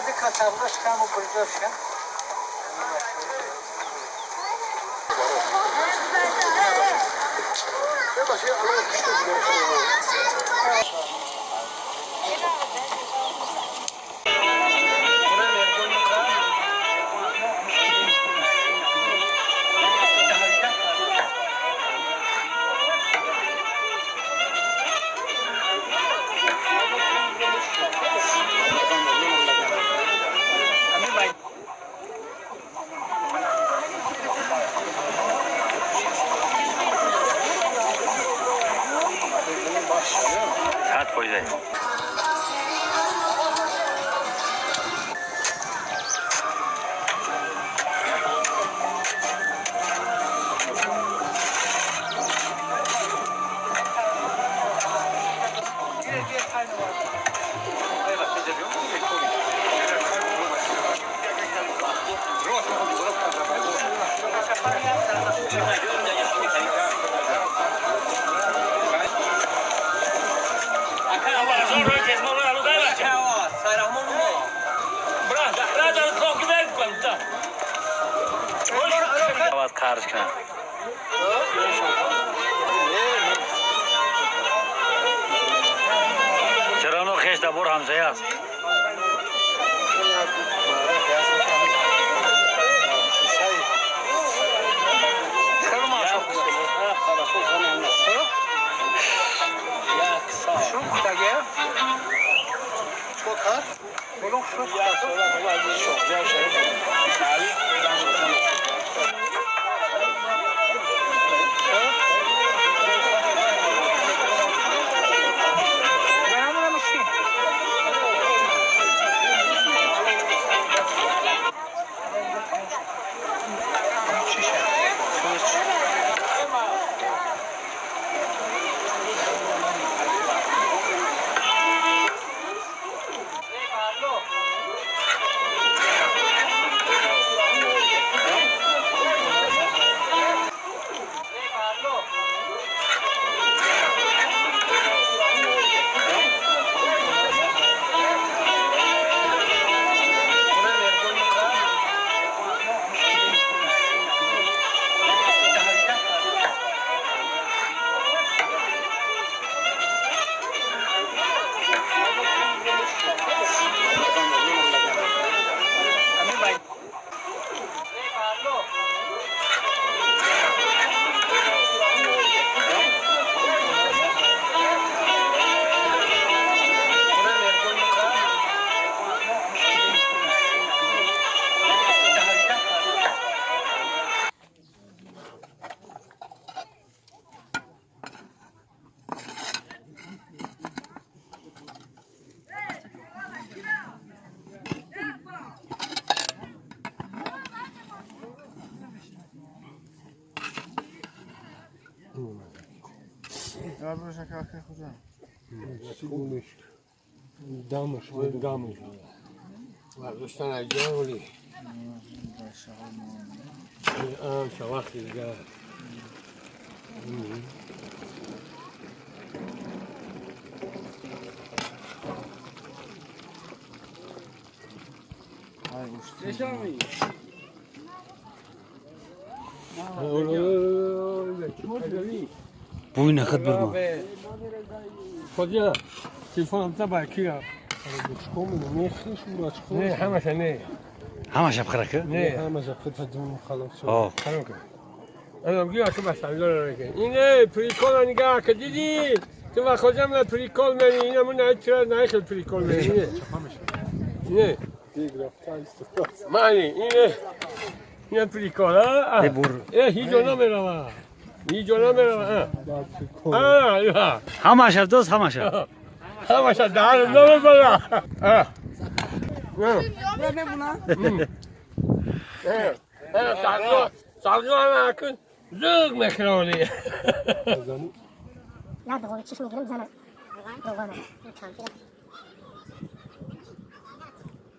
Dikkat abla, çıkan bu bırcı هات فوزي خارج کنم چرا نو خیش دبور همزه یا یا بروشن که آخه کجا؟ سیگونش دامش ورداشتن اجیان ولی شواخی دیگه های اوشتی بوی نخد برما خودیا تلفنم تبع کیا نه همش نه همش بخركه نه همش فتحتون خلاص اه انا میگم که مثلا لاره اینه پریکول نگاه که دیدی تو خودم نه پریکول منی اینا من اعتراض نه خیلی پریکول منی نه معنی اینه پریکول ها هیچ نمیرم هیچ نمیرم یا همش دوست همش همش دار نمیبرم سالگاه نکن زوج میخوانی لا ده هو تشوف من زمان روغانا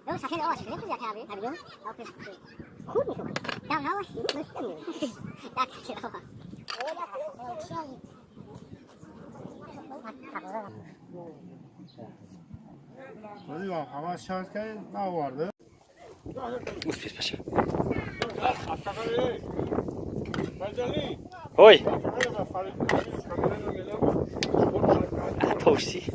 لو ساكن اول شيء ياكل يا ابي ابي او كيف كل مشوك لا لا وش لا كثير ولی همه شاید که نوارده بس بس باشا فضلی هوي توشي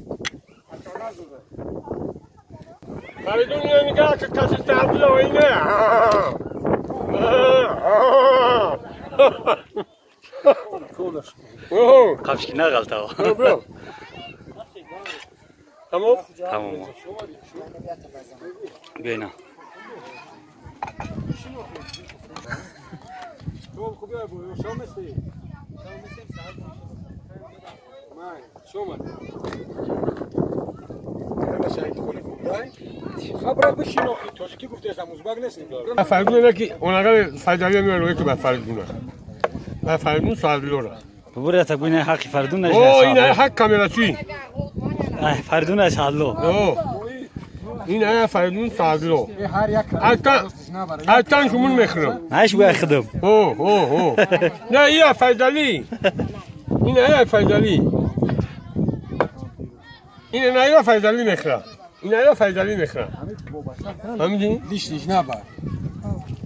فریدون یه نگاه که کسی تبدیل و اینه قفشكي نا غلطه تمام تمام بينا فریدون که اونها فضلی میاره که به فریدون به فریدون سوال لورا ببوري تقوينا حقي فردون اوه این حق کاملا چی فردون اشالو اوه این فریدون سوال لورا الان شمون میخرم ماش بيخدم اوه نه این فضلی این فضلی این نه فضلی میخرم این فضلی میخرم همین لیش نبر